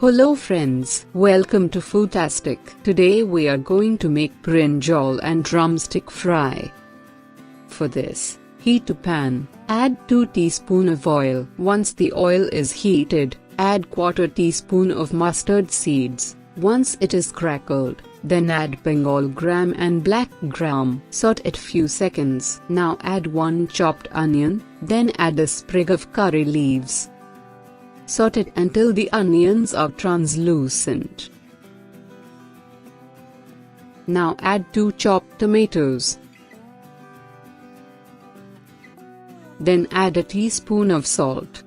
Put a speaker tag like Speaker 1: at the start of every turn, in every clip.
Speaker 1: Hello friends, welcome to Foodtastic. Today we are going to make brinjal and drumstick fry. For this, heat a pan, add 2 teaspoons of oil. Once the oil is heated, add 1/4 teaspoon of mustard seeds. Once it is crackled, then add Bengal gram and black gram. Saute it few seconds. Now add 1 chopped onion, then add a sprig of curry leaves. Saute it until the onions are translucent. Now add 2 chopped tomatoes. Then add a teaspoon of salt.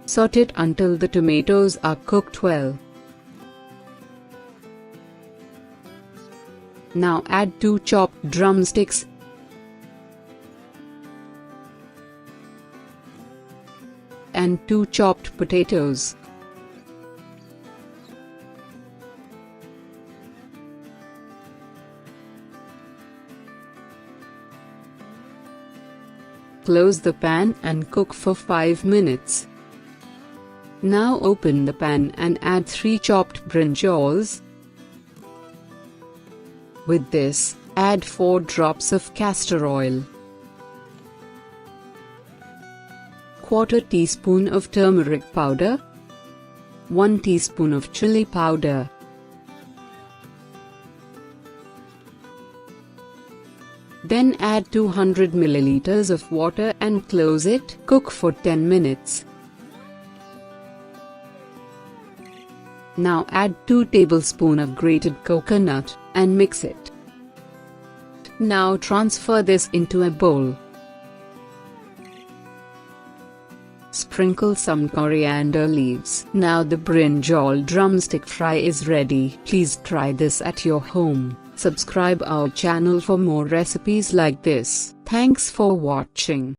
Speaker 1: Saute it until the tomatoes are cooked well. Now add 2 chopped drumsticks and 2 chopped potatoes. Close the pan and cook for 5 minutes. Now open the pan and add 3 chopped brinjals. With this, add 4 drops of castor oil, 1/4 teaspoon of turmeric powder, 1 teaspoon of chili powder, then add 200 milliliters of water and close it. Cook for 10 minutes. Now add 2 tablespoons of grated coconut and mix it. Now transfer this into a bowl. Sprinkle some coriander leaves. Now the brinjal drumstick fry is ready. Please try this at your home. Subscribe our channel for more recipes like this. Thanks for watching.